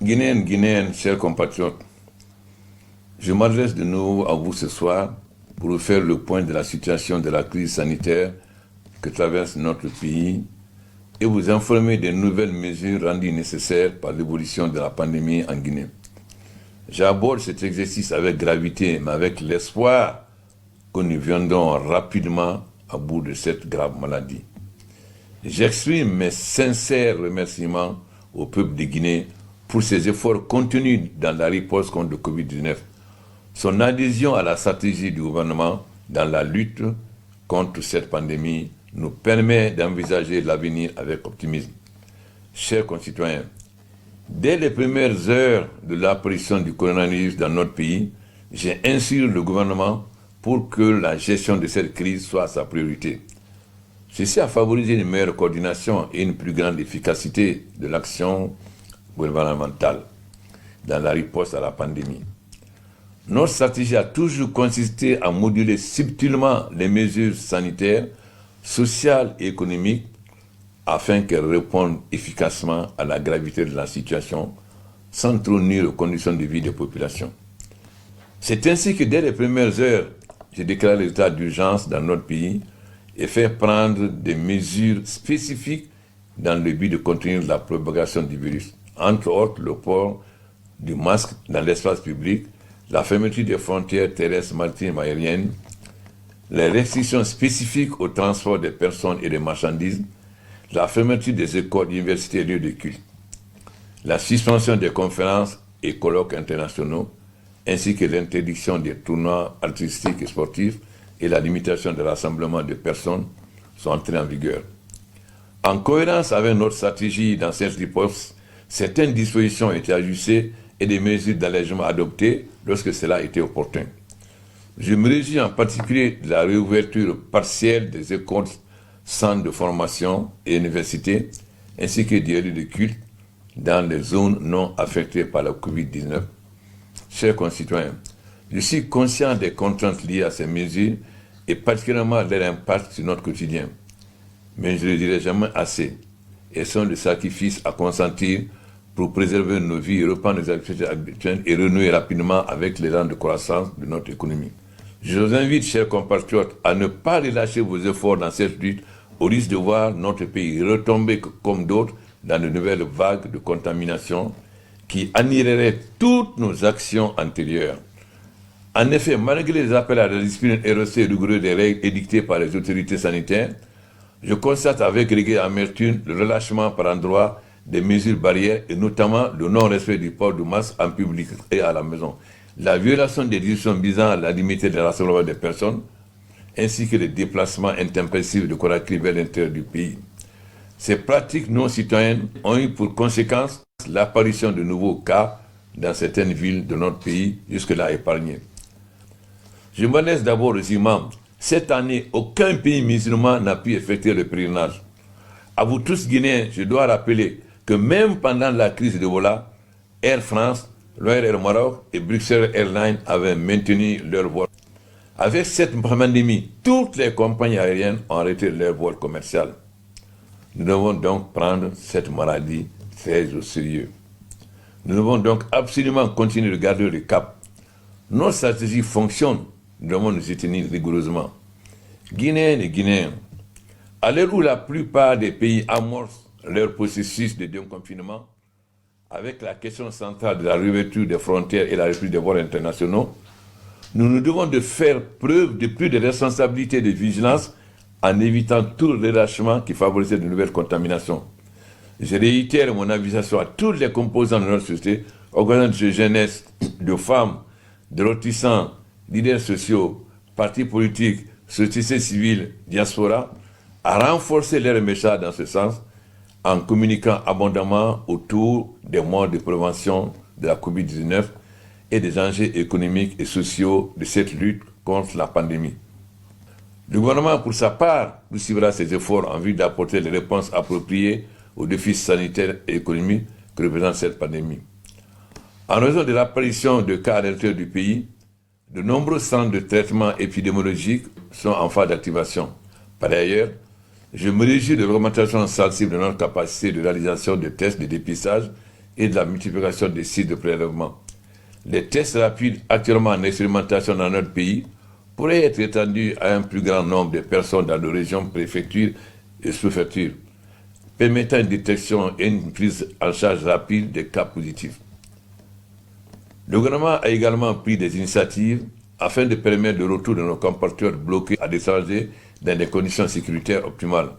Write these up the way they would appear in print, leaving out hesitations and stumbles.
Guinéennes, chers compatriotes, je m'adresse de nouveau à vous ce soir pour vous faire le point de la situation de la crise sanitaire que traverse notre pays et vous informer des nouvelles mesures rendues nécessaires par l'évolution de la pandémie en Guinée. J'aborde cet exercice avec gravité, mais avec l'espoir que nous viendrons rapidement à bout de cette grave maladie. J'exprime mes sincères remerciements au peuple de Guinée pour ses efforts contenus dans la riposte contre le Covid-19, son adhésion à la stratégie du gouvernement dans la lutte contre cette pandémie nous permet d'envisager l'avenir avec optimisme. Chers concitoyens, dès les premières heures de l'apparition du coronavirus dans notre pays, j'ai instruit le gouvernement pour que la gestion de cette crise soit sa priorité. Ceci a favorisé une meilleure coordination et une plus grande efficacité de l'action gouvernementale dans la riposte à la pandémie. Notre stratégie a toujours consisté à moduler subtilement les mesures sanitaires, sociales et économiques afin qu'elles répondent efficacement à la gravité de la situation sans trop nuire aux conditions de vie des populations. C'est ainsi que dès les premières heures, j'ai déclaré l'état d'urgence dans notre pays et fait prendre des mesures spécifiques dans le but de contenir la propagation du virus. Entre autres, le port du masque dans l'espace public, la fermeture des frontières terrestres, maritimes, aériennes, les restrictions spécifiques au transport des personnes et des marchandises, la fermeture des écoles, universités et lieux de culte, la suspension des conférences et colloques internationaux, ainsi que l'interdiction des tournois artistiques et sportifs et la limitation des rassemblements de personnes sont entrées en vigueur. En cohérence avec notre stratégie dans cette riposte, certaines dispositions ont été ajustées et des mesures d'allègement adoptées lorsque cela était opportun. Je me réjouis en particulier de la réouverture partielle des écoles, centres de formation et universités, ainsi que des lieux de culte dans les zones non affectées par la Covid-19. Chers concitoyens, je suis conscient des contraintes liées à ces mesures et particulièrement leur impact sur notre quotidien. Mais je ne le dirai jamais assez. Elles sont le sacrifice à consentir pour préserver nos vies, reprendre nos activités habituelles et renouer rapidement avec l'élan de croissance de notre économie. Je vous invite, chers compatriotes, à ne pas relâcher vos efforts dans cette lutte au risque de voir notre pays retomber comme d'autres dans de nouvelles vagues de contamination qui annihileraient toutes nos actions antérieures. En effet, malgré les appels à la discipline et respect rigoureux des règles édictées par les autorités sanitaires, je constate avec regret et amertume le relâchement par endroits des mesures barrières et notamment le non-respect du port du masque en public et à la maison, la violation des dispositions visant à la limiter des rassemblements des personnes, ainsi que les déplacements intempestifs de Conakry vers l'intérieur du pays. Ces pratiques non citoyennes ont eu pour conséquence l'apparition de nouveaux cas dans certaines villes de notre pays, jusque-là épargnées. Je me laisse d'abord aux imams. Cette année, aucun pays musulman n'a pu effectuer le pèlerinage. À vous tous Guinéens, je dois rappeler que même pendant la crise de Ebola, Air France, Royal Air Maroc et Bruxelles Airlines avaient maintenu leur vol. Avec cette pandémie, toutes les compagnies aériennes ont arrêté leur vol commercial. Nous devons donc prendre cette maladie très au sérieux. Nous devons donc absolument continuer de garder le cap. Notre stratégie fonctionne, nous devons nous y tenir rigoureusement. Guinéens et Guinéens, à l'heure où la plupart des pays amorcent leur processus de déconfinement, avec la question centrale de la réouverture des frontières et la reprise des vols internationaux, nous nous devons de faire preuve de plus de responsabilité et de vigilance en évitant tout relâchement qui favorise de nouvelles contaminations. Je réitère mon invitation à tous les composants de notre société, organisations de jeunesse, de femmes, de lotissants, leaders sociaux, partis politiques, sociétés civiles, diaspora, à renforcer leur message dans ce sens en communiquant abondamment autour des modes de prévention de la Covid-19 et des enjeux économiques et sociaux de cette lutte contre la pandémie. Le gouvernement, pour sa part, poursuivra ses efforts en vue d'apporter les réponses appropriées aux défis sanitaires et économiques que représente cette pandémie. En raison de l'apparition de cas à l'intérieur du pays, de nombreux centres de traitement épidémiologique sont en phase d'activation. Par ailleurs, je me réjouis de l'augmentation sensible de notre capacité de réalisation de tests de dépistage et de la multiplication des sites de prélèvement. Les tests rapides actuellement en expérimentation dans notre pays pourraient être étendus à un plus grand nombre de personnes dans nos régions, préfectures et sous-préfectures, permettant une détection et une prise en charge rapide des cas positifs. Le gouvernement a également pris des initiatives afin de permettre le retour de nos compatriotes bloqués à l'étranger dans des conditions sécuritaires optimales.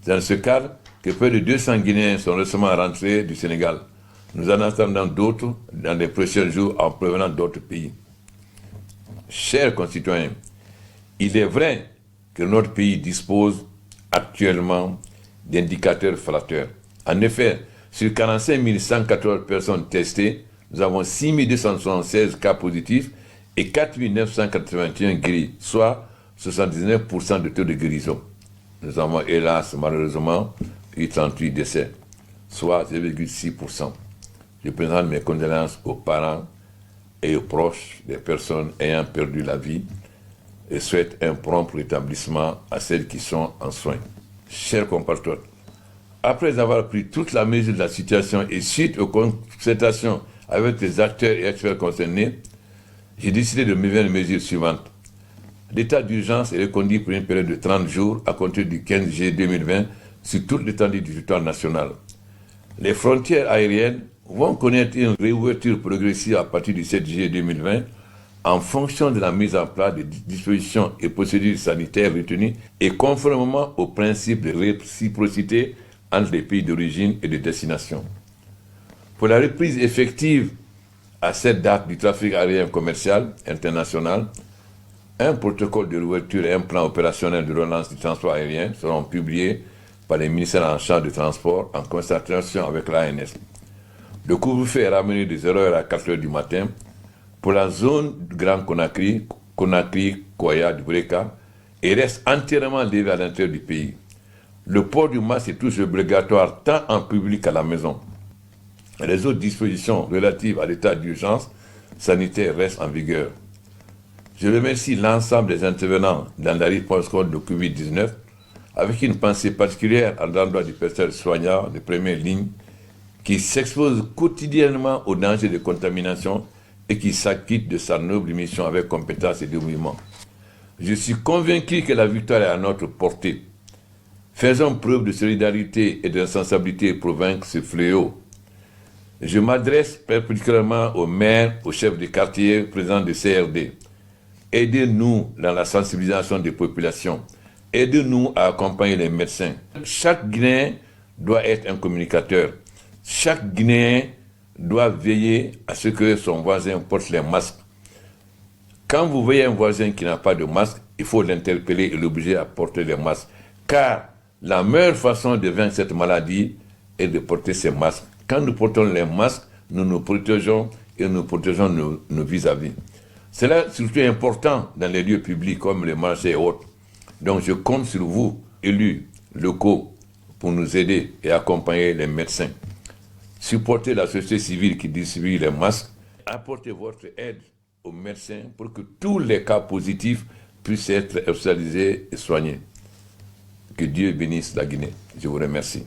C'est dans ce cadre que près de 200 Guinéens sont récemment rentrés du Sénégal. Nous en attendons d'autres dans les prochains jours en provenant d'autres pays. Chers concitoyens, il est vrai que notre pays dispose actuellement d'indicateurs flatteurs. En effet, sur 45 114 personnes testées, nous avons 6 276 cas positifs et 4 981 guéris, soit 79% de taux de guérison. Nous avons hélas, malheureusement, eu 38 décès, soit 0,6%. Je présente mes condoléances aux parents et aux proches des personnes ayant perdu la vie et souhaite un prompt rétablissement à celles qui sont en soins. Chers compatriotes, après avoir pris toute la mesure de la situation et suite aux concertations avec les acteurs et experts concernés, j'ai décidé de mener les mesures suivantes. L'état d'urgence est reconduit pour une période de 30 jours à compter du 15 juillet 2020 sur toute l'étendue du territoire national. Les frontières aériennes vont connaître une réouverture progressive à partir du 7 juillet 2020 en fonction de la mise en place des dispositions et procédures sanitaires retenues et conformément au principe de réciprocité entre les pays d'origine et de destination. Pour la reprise effective à cette date du trafic aérien commercial international, un protocole de réouverture et un plan opérationnel de relance du transport aérien seront publiés par les ministères en charge du transport en concertation avec l'ANS. Le couvre-feu est ramené de 0h à 4h du matin pour la zone du Grand Conakry, Koya, du Breka, et reste entièrement levé à l'intérieur du pays. Le port du masque est toujours obligatoire tant en public qu'à la maison. Les autres dispositions relatives à l'état d'urgence sanitaire restent en vigueur. Je remercie l'ensemble des intervenants dans la réponse contre le Covid-19, avec une pensée particulière à l'endroit du personnel soignant de première ligne qui s'expose quotidiennement aux dangers de contamination et qui s'acquitte de sa noble mission avec compétence et dévouement. Je suis convaincu que la victoire est à notre portée. Faisons preuve de solidarité et de responsabilité pour vaincre ce fléau. Je m'adresse particulièrement aux maires, aux chefs de quartier, présidents de CRD. Aidez-nous dans la sensibilisation des populations. Aidez-nous à accompagner les médecins. Chaque Guinéen doit être un communicateur. Chaque Guinéen doit veiller à ce que son voisin porte les masques. Quand vous voyez un voisin qui n'a pas de masque, il faut l'interpeller et l'obliger à porter les masques. Car la meilleure façon de vaincre cette maladie est de porter ces masques. Quand nous portons les masques, nous nous protégeons et nous protégeons nos vis-à-vis. C'est là surtout important dans les lieux publics comme les marchés et autres. Donc je compte sur vous, élus locaux, pour nous aider et accompagner les médecins. Supportez la société civile qui distribue les masques. Apportez votre aide aux médecins pour que tous les cas positifs puissent être hospitalisés et soignés. Que Dieu bénisse la Guinée. Je vous remercie.